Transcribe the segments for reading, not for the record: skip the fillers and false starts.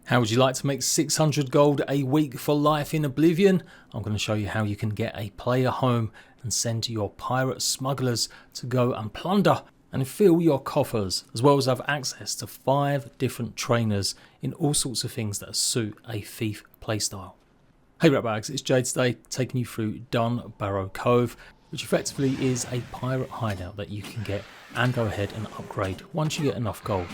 How would you like to make 600 gold a week for life in Oblivion? I'm going to show you how you can get a player home and send your pirate smugglers to go and plunder and fill your coffers, as well as have access to 5 different trainers in all sorts of things that suit a thief playstyle. Hey Ratbags, it's Jade today, taking you through Dunbarrow Cove, which effectively is a pirate hideout that you can get and go ahead and upgrade once you get enough gold.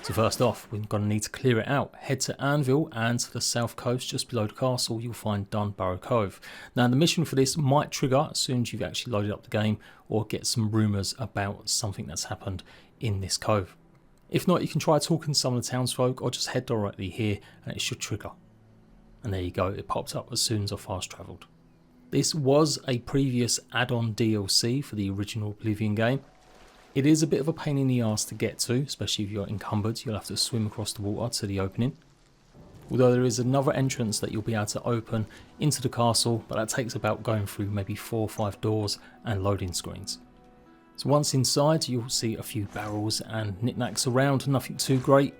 So first off, we're going to need to clear it out. Head to Anvil and to the south coast, just below the castle, you'll find Dunbarrow Cove. Now the mission for this might trigger as soon as you've actually loaded up the game or get some rumours about something that's happened in this cove. If not, you can try talking to some of the townsfolk or just head directly here and it should trigger. And there you go, it popped up as soon as I fast travelled. This was a previous add-on DLC for the original Oblivion game. It is a bit of a pain in the arse to get to, especially if you're encumbered. You'll have to swim across the water to the opening. Although there is another entrance that you'll be able to open into the castle, but that takes about going through maybe 4 or 5 doors and loading screens. So once inside, you'll see a few barrels and knickknacks around, nothing too great.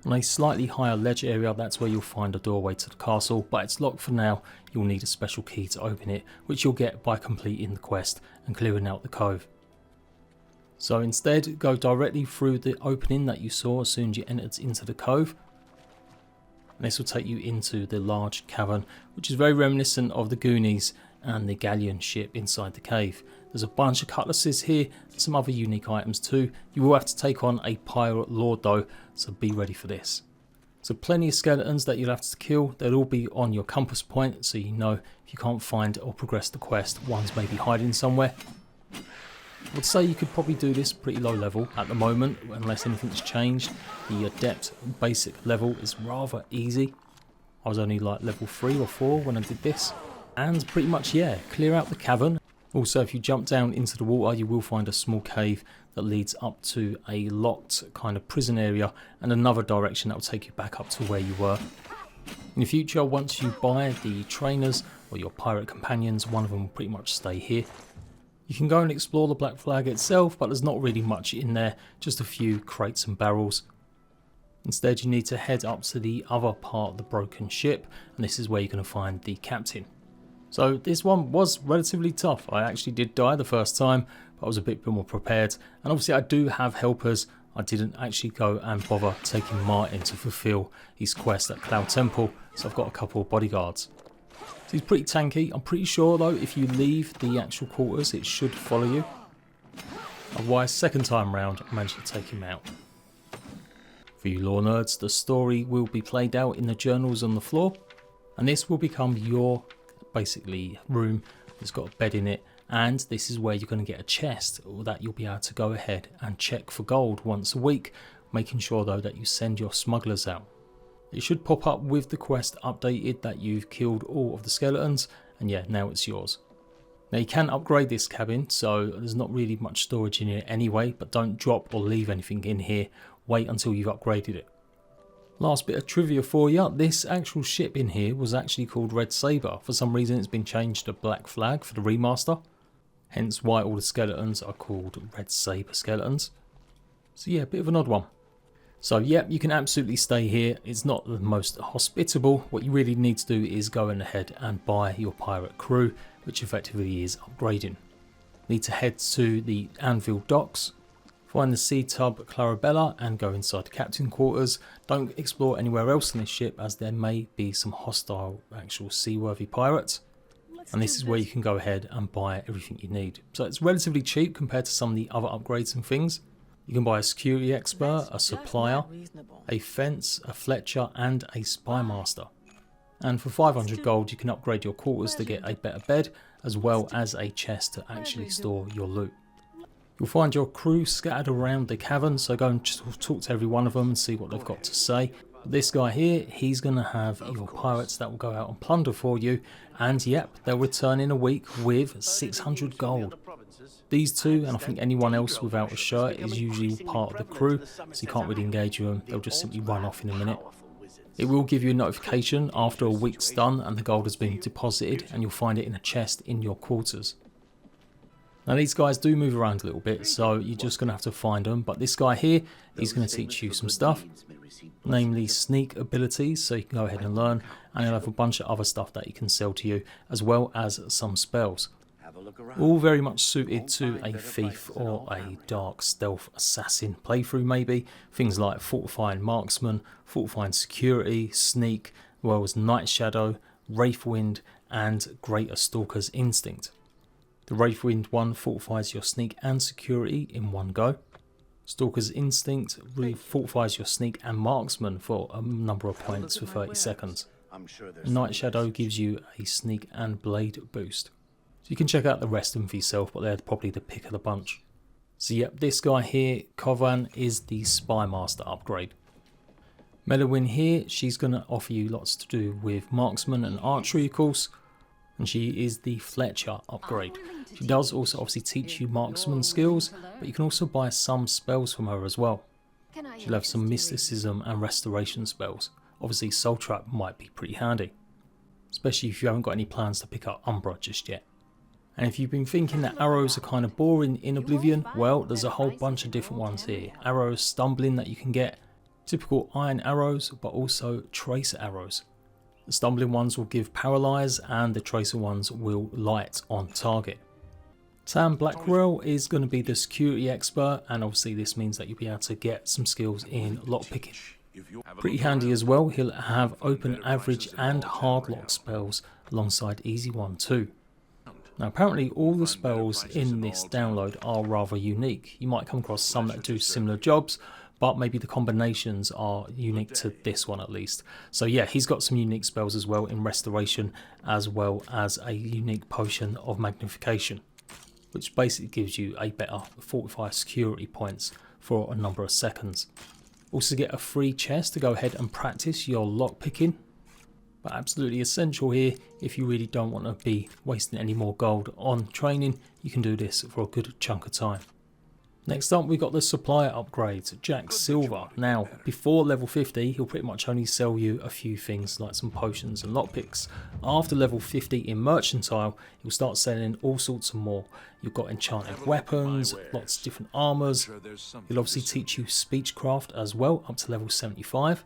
On a slightly higher ledge area, that's where you'll find a doorway to the castle, but it's locked for now. You'll need a special key to open it, which you'll get by completing the quest and clearing out the cove. So instead, go directly through the opening that you saw as soon as you entered into the cove. And this will take you into the large cavern, which is very reminiscent of the Goonies and the galleon ship inside the cave. There's a bunch of cutlasses here, some other unique items too. You will have to take on a pirate lord though, so be ready for this. So plenty of skeletons that you'll have to kill. They'll all be on your compass point, so you know if you can't find or progress the quest, one's maybe hiding somewhere. I would say you could probably do this pretty low level at the moment, unless anything's changed. The adept basic level is rather easy. I was only like level 3 or 4 when I did this. And pretty much, yeah, clear out the cavern. Also, if you jump down into the water, you will find a small cave that leads up to a locked kind of prison area and another direction that will take you back up to where you were. In the future, once you buy the trainers or your pirate companions, one of them will pretty much stay here. You can go and explore the Black Flag itself, but there's not really much in there, just a few crates and barrels. Instead, you need to head up to the other part of the broken ship, and this is where you're going to find the captain. So this one was relatively tough. I actually did die the first time, but I was a bit more prepared. And obviously I do have helpers. I didn't actually go and bother taking Martin to fulfill his quest at Cloud Temple, so I've got a couple of bodyguards. So he's pretty tanky. I'm pretty sure though if you leave the actual quarters it should follow you. Otherwise, second time round I managed to take him out. For you lore nerds, the story will be played out in the journals on the floor, and this will become your basically room. It's got a bed in it, and this is where you're going to get a chest that you'll be able to go ahead and check for gold once a week, making sure though that you send your smugglers out. It should pop up with the quest updated that you've killed all of the skeletons, and yeah, now it's yours. Now you can upgrade this cabin, so there's not really much storage in here anyway, but don't drop or leave anything in here. Wait until you've upgraded it. Last bit of trivia for you, this actual ship in here was actually called Red Saber. For some reason it's been changed to Black Flag for the remaster, hence why all the skeletons are called Red Saber skeletons. So yeah, a bit of an odd one. So yeah, you can absolutely stay here. It's not the most hospitable. What you really need to do is go ahead and buy your pirate crew, which effectively is upgrading. Need to head to the Anvil docks, find the sea tub Clarabella and go inside the captain quarters. Don't explore anywhere else in this ship as there may be some hostile actual seaworthy pirates. And this is where you can go ahead and buy everything you need. So it's relatively cheap compared to some of the other upgrades and things. You can buy a security expert, a supplier, a fence, a fletcher and a spy master. And for 500 gold you can upgrade your quarters to get a better bed as well as a chest to actually store your loot. You'll find your crew scattered around the cavern, so go and talk to every one of them and see what they've got to say. This guy here, he's going to have your pirates that will go out and plunder for you, and yep, they'll return in a week with 600 gold. These two, and I think anyone else without a shirt, is usually part of the crew, so you can't really engage with them, they'll just simply run off in a minute. It will give you a notification after a week's done and the gold has been deposited, and you'll find it in a chest in your quarters. Now these guys do move around a little bit, so you're just going to have to find them. But this guy here, he's going to teach you some stuff, namely sneak abilities, so you can go ahead and learn. And he'll have a bunch of other stuff that he can sell to you, as well as some spells. All very much suited to a thief or a dark stealth assassin playthrough maybe. Things like fortifying marksman, fortifying security, sneak, as well as night shadow, wraithwind and greater stalker's instinct. The wraithwind one fortifies your sneak and security in one go. Stalker's instinct fortifies your sneak and marksman for a number of points for 30 seconds. Night shadow gives you a sneak and blade boost. So you can check out the rest of them for yourself, but they're probably the pick of the bunch. So yep, this guy here, Cove, is the Spy Master upgrade. Milion here, she's going to offer you lots to do with marksman and archery of course. And she is the Fletcher upgrade. She does also obviously teach you marksman skills, but you can also buy some spells from her as well. She'll have some mysticism and restoration spells. Obviously Soul Trap might be pretty handy, especially if you haven't got any plans to pick up Umbra just yet. And if you've been thinking that arrows are kind of boring in Oblivion, well, there's a whole bunch of different ones here. Arrows stumbling that you can get, typical iron arrows, but also tracer arrows. The stumbling ones will give paralyze and the tracer ones will light on target. Tam Blackwell is going to be the security expert, and obviously this means that you'll be able to get some skills in lockpicking. Pretty handy as well, he'll have open average and hard lock spells alongside easy one too. Now apparently all the spells in this download are rather unique. You might come across some that do similar jobs, but maybe the combinations are unique to this one at least. So yeah, he's got some unique spells as well in restoration, as well as a unique potion of magnification, which basically gives you a better 45 security points for a number of seconds. Also get a free chest to go ahead and practice your lockpicking. But absolutely essential here, if you really don't want to be wasting any more gold on training, you can do this for a good chunk of time. Next up we got the supplier upgrades, Jack Silver. Now before level 50 he'll pretty much only sell you a few things like some potions and lockpicks. After level 50 in mercantile he'll start selling all sorts of more. You've got enchanted weapons, lots of different armours. He'll obviously teach you speechcraft as well up to level 75.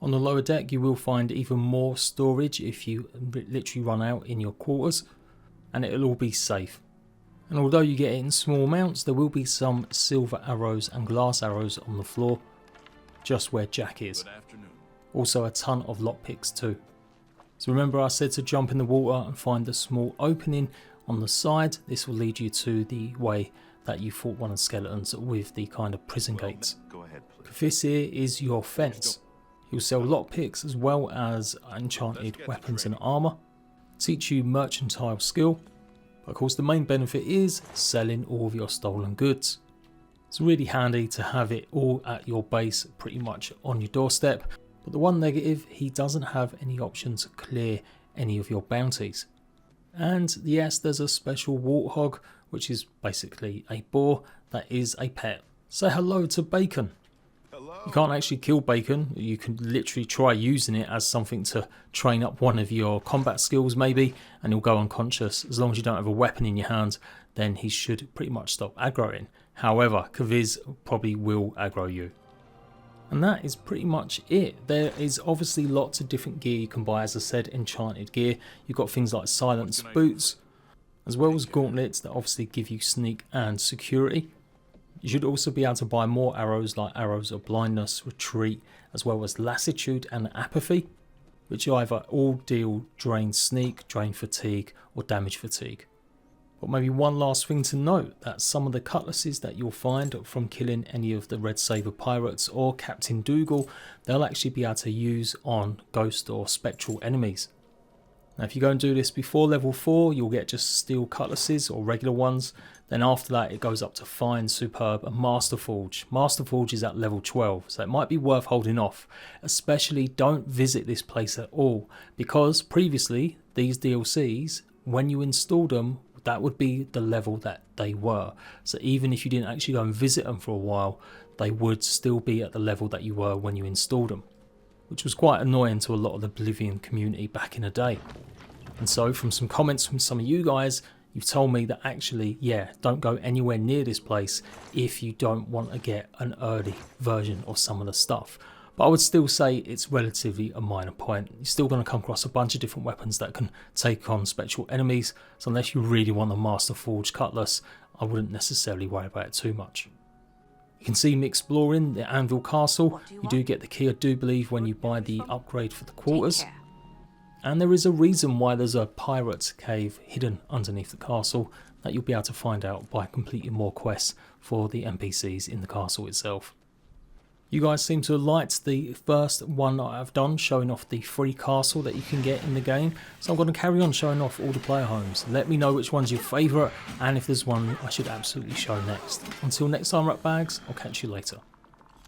On the lower deck you will find even more storage if you literally run out in your quarters, and it'll all be safe. And although you get it in small amounts, there will be some silver arrows and glass arrows on the floor, just where Jack is. Also a ton of lockpicks too. So remember I said to jump in the water and find the small opening on the side. This will lead you to the way that you fought one of the skeletons with the kind of prison gates. This here is your fence. He'll sell lockpicks as well as enchanted weapons and armour. Teach you mercantile skill. But of course the main benefit is selling all of your stolen goods. It's really handy to have it all at your base, pretty much on your doorstep. But the one negative, he doesn't have any option to clear any of your bounties. And yes, there's a special warthog, which is basically a boar that is a pet. Say hello to Bacon. You can't actually kill Bacon, you can literally try using it as something to train up one of your combat skills maybe, and he'll go unconscious. As long as you don't have a weapon in your hand, then he should pretty much stop aggroing. However, Cove probably will aggro you. And that is pretty much it. There is obviously lots of different gear you can buy, as I said, enchanted gear. You've got things like silence boots, as well as gauntlets that obviously give you sneak and security. You should also be able to buy more arrows like arrows of blindness, retreat, as well as lassitude and apathy, which either all deal drain sneak, drain fatigue or damage fatigue. But maybe one last thing to note, that some of the cutlasses that you'll find from killing any of the Red Saber pirates or Captain Dougal, they'll actually be able to use on ghost or spectral enemies. Now if you go and do this before level 4, you'll get just steel cutlasses or regular ones. Then after that it goes up to Fine, Superb and Master Forge. Master Forge is at level 12, so it might be worth holding off. Especially don't visit this place at all, because previously these DLCs, when you installed them, that would be the level that they were. So even if you didn't actually go and visit them for a while, they would still be at the level that you were when you installed them, which was quite annoying to a lot of the Oblivion community back in the day. And so from some comments from some of you guys, you've told me that actually, yeah, don't go anywhere near this place if you don't want to get an early version of some of the stuff. But I would still say it's relatively a minor point. You're still going to come across a bunch of different weapons that can take on spectral enemies, so unless you really want the Master Forged Cutlass, I wouldn't necessarily worry about it too much. You can see me exploring the Anvil Castle. You do get the key, I do believe, when you buy the upgrade for the quarters. And there is a reason why there's a pirate cave hidden underneath the castle that you'll be able to find out by completing more quests for the NPCs in the castle itself. You guys seem to have liked the first one that I've done, showing off the free castle that you can get in the game. So I'm going to carry on showing off all the player homes. Let me know which one's your favourite and if there's one I should absolutely show next. Until next time, Ratbags, I'll catch you later.